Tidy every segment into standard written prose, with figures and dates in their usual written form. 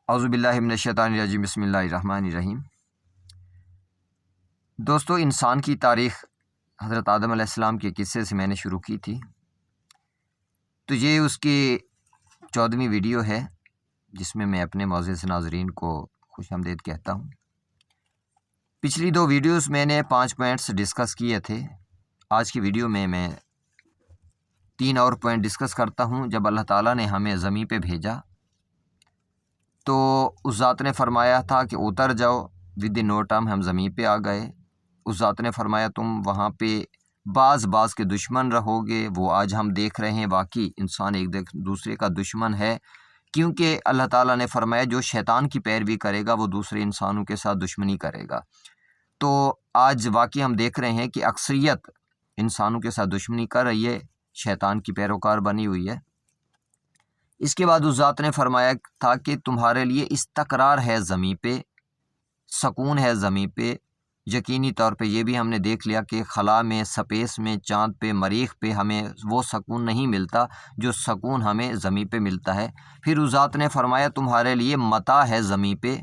اعوذ باللہ من الشیطان الرجیم بسم اللہ الرحمن الرحیم۔ دوستو، انسان کی تاریخ حضرت آدم علیہ السلام کے قصے سے میں نے شروع کی تھی، تو یہ اس کی 14ویں ویڈیو ہے جس میں اپنے معزز ناظرین کو خوش آمدید کہتا ہوں۔ پچھلی 2 ویڈیوز میں نے 5 پوائنٹس ڈسکس کیے تھے۔ آج کی ویڈیو میں 3 اور پوائنٹ ڈسکس کرتا ہوں۔ جب اللہ تعالیٰ نے ہمیں زمین پہ بھیجا تو اس ذات نے فرمایا تھا کہ اتر جاؤ، ود ان نو ٹائم ہم زمین پہ آ گئے۔ اس ذات نے فرمایا تم وہاں پہ بعض کے دشمن رہو گے۔ وہ آج ہم دیکھ رہے ہیں واقعی انسان ایک دوسرے کا دشمن ہے، کیونکہ اللہ تعالیٰ نے فرمایا جو شیطان کی پیروی کرے گا وہ دوسرے انسانوں کے ساتھ دشمنی کرے گا۔ تو آج واقعی ہم دیکھ رہے ہیں کہ اکثریت انسانوں کے ساتھ دشمنی کر رہی ہے، شیطان کی پیروکار بنی ہوئی ہے۔ اس کے بعد اس ذات نے فرمایا تھا کہ تمہارے لیے استقرار ہے زمین پہ، سکون ہے زمین پہ۔ یقینی طور پہ یہ بھی ہم نے دیکھ لیا کہ خلا میں، سپیس میں، چاند پہ، مریخ پہ ہمیں وہ سکون نہیں ملتا جو سکون ہمیں زمین پہ ملتا ہے۔ پھر اس ذات نے فرمایا تمہارے لیے متاع ہے زمین پہ،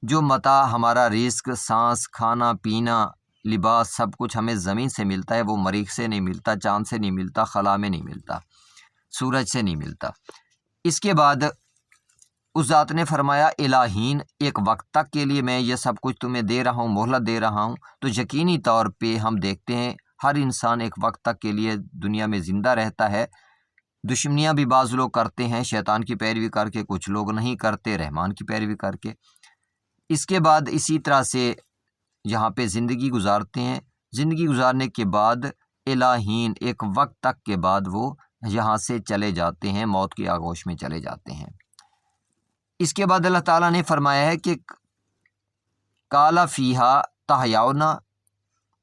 جو متاع ہمارا رزق، سانس، کھانا پینا، لباس سب کچھ ہمیں زمین سے ملتا ہے، وہ مریخ سے نہیں ملتا، چاند سے نہیں ملتا، خلا میں نہیں ملتا، سورج سے نہیں ملتا۔ اس کے بعد اس ذات نے فرمایا الہین، ایک وقت تک کے لیے میں یہ سب کچھ تمہیں دے رہا ہوں، مہلت دے رہا ہوں۔ تو یقینی طور پہ ہم دیکھتے ہیں ہر انسان ایک وقت تک کے لیے دنیا میں زندہ رہتا ہے۔ دشمنیاں بھی بعض لوگ کرتے ہیں شیطان کی پیروی کر کے، کچھ لوگ نہیں کرتے رحمان کی پیروی کر کے۔ اس کے بعد اسی طرح سے یہاں پہ زندگی گزارتے ہیں۔ زندگی گزارنے کے بعد الہین، ایک وقت تک کے بعد وہ یہاں سے چلے جاتے ہیں، موت کی آغوش میں چلے جاتے ہیں۔ اس کے بعد اللہ تعالیٰ نے فرمایا ہے کہ کالا فیہا تحیاؤنا،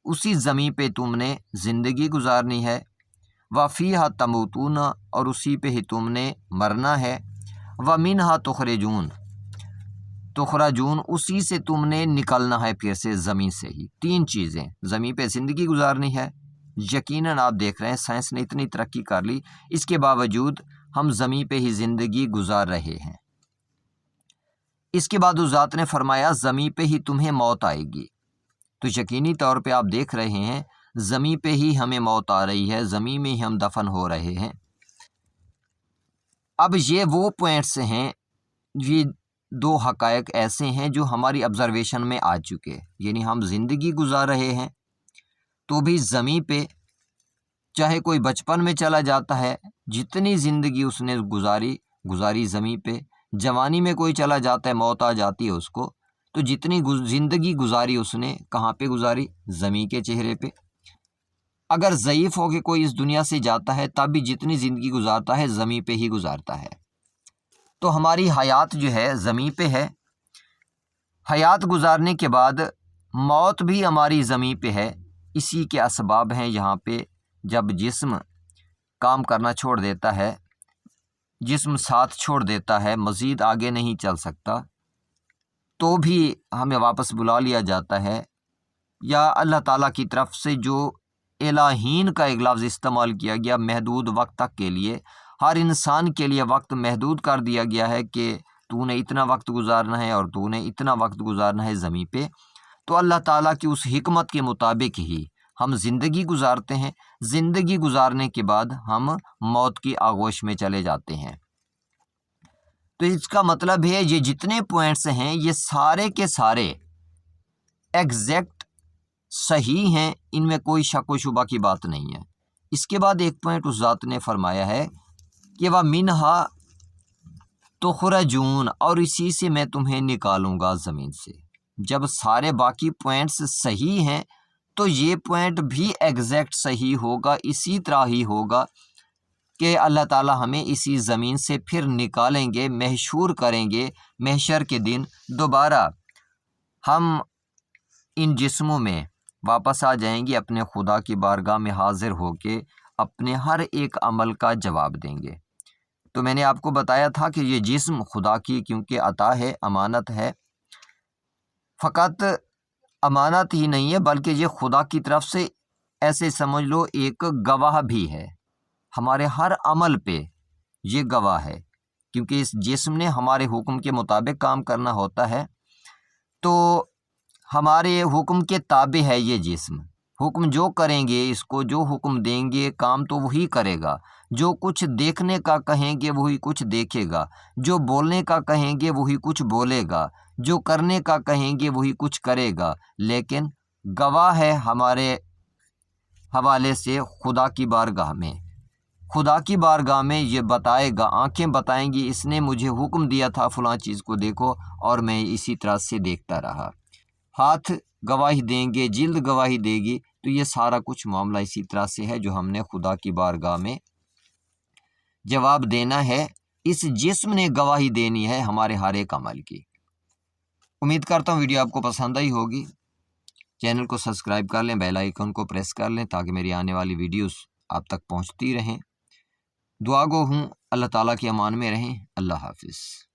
اسی زمین پہ تم نے زندگی گزارنی ہے، وفیہا تموتون، اور اسی پہ ہی تم نے مرنا ہے، ومنہا تخرجون، اسی سے تم نے نکلنا ہے، پھر سے زمین سے ہی۔ 3 چیزیں، زمین پہ زندگی گزارنی ہے۔ یقیناً آپ دیکھ رہے ہیں سائنس نے اتنی ترقی کر لی، اس کے باوجود ہم زمین پہ ہی زندگی گزار رہے ہیں۔ اس کے بعد اس ذات نے فرمایا زمین پہ ہی تمہیں موت آئے گی۔ تو یقینی طور پہ آپ دیکھ رہے ہیں زمین پہ ہی ہمیں موت آ رہی ہے، زمین میں ہی ہم دفن ہو رہے ہیں۔ اب یہ وہ پوائنٹس ہیں، یہ 2 حقائق ایسے ہیں جو ہماری آبزرویشن میں آ چکے، یعنی ہم زندگی گزار رہے ہیں تو بھی زمین پہ، چاہے کوئی بچپن میں چلا جاتا ہے، جتنی زندگی اس نے گزاری زمین پہ، جوانی میں کوئی چلا جاتا ہے، موت آ جاتی ہے اس کو، تو جتنی زندگی گزاری اس نے کہاں پہ گزاری؟ زمین کے چہرے پہ۔ اگر ضعیف ہو کے کوئی اس دنیا سے جاتا ہے تب بھی جتنی زندگی گزارتا ہے زمین پہ ہی گزارتا ہے۔ تو ہماری حیات جو ہے زمین پہ ہے۔ حیات گزارنے کے بعد موت بھی ہماری زمین پہ ہے۔ اسی کے اسباب ہیں یہاں پہ، جب جسم کام کرنا چھوڑ دیتا ہے، جسم ساتھ چھوڑ دیتا ہے، مزید آگے نہیں چل سکتا، تو بھی ہمیں واپس بلا لیا جاتا ہے، یا اللہ تعالیٰ کی طرف سے جو الہین کا ایک لفظ استعمال کیا گیا، محدود وقت تک کے لیے، ہر انسان کے لیے وقت محدود کر دیا گیا ہے کہ تو نے اتنا وقت گزارنا ہے اور تو نے اتنا وقت گزارنا ہے زمین پہ۔ تو اللہ تعالیٰ کی اس حکمت کے مطابق ہی ہم زندگی گزارتے ہیں۔ زندگی گزارنے کے بعد ہم موت کی آغوش میں چلے جاتے ہیں۔ تو اس کا مطلب ہے یہ جتنے پوائنٹس ہیں یہ سارے کے سارے ایگزیکٹ صحیح ہیں، ان میں کوئی شک و شبہ کی بات نہیں ہے۔ اس کے بعد ایک پوائنٹ اس ذات نے فرمایا ہے کہ وَمِنْهَا تُخْرَجُونَ، اور اسی سے میں تمہیں نکالوں گا زمین سے۔ جب سارے باقی پوائنٹس صحیح ہیں تو یہ پوائنٹ بھی ایگزیکٹ صحیح ہوگا، اسی طرح ہی ہوگا کہ اللہ تعالیٰ ہمیں اسی زمین سے پھر نکالیں گے، محشور کریں گے، محشر کے دن دوبارہ ہم ان جسموں میں واپس آ جائیں گے، اپنے خدا کی بارگاہ میں حاضر ہو کے اپنے ہر ایک عمل کا جواب دیں گے۔ تو میں نے آپ کو بتایا تھا کہ یہ جسم خدا کی کیونکہ عطا ہے، امانت ہے، فقط امانت ہی نہیں ہے بلکہ یہ خدا کی طرف سے ایسے سمجھ لو ایک گواہ بھی ہے، ہمارے ہر عمل پہ یہ گواہ ہے کیونکہ اس جسم نے ہمارے حکم کے مطابق کام کرنا ہوتا ہے، تو ہمارے حکم کے تابع ہے یہ جسم۔ حکم جو کریں گے، اس کو جو حکم دیں گے کام تو وہی کرے گا، جو کچھ دیکھنے کا کہیں گے وہی کچھ دیکھے گا، جو بولنے کا کہیں گے وہی کچھ بولے گا، جو کرنے کا کہیں گے وہی کچھ کرے گا، لیکن گواہ ہے ہمارے حوالے سے خدا کی بارگاہ میں۔ خدا کی بارگاہ میں یہ بتائے گا، آنکھیں بتائیں گی اس نے مجھے حکم دیا تھا فلاں چیز کو دیکھو اور میں اسی طرح سے دیکھتا رہا۔ ہاتھ گواہی دیں گے، جلد گواہی دے گی، تو یہ سارا کچھ معاملہ اسی طرح سے ہے جو ہم نے خدا کی بارگاہ میں جواب دینا ہے۔ اس جسم نے گواہی دینی ہے ہمارے ہر ایک عمل کی۔ امید کرتا ہوں ویڈیو آپ کو پسند آئی ہوگی۔ چینل کو سبسکرائب کر لیں، بیل آئیکن کو پریس کر لیں تاکہ میری آنے والی ویڈیوز آپ تک پہنچتی رہیں۔ دعا گو ہوں، اللہ تعالیٰ کی امان میں رہیں۔ اللہ حافظ۔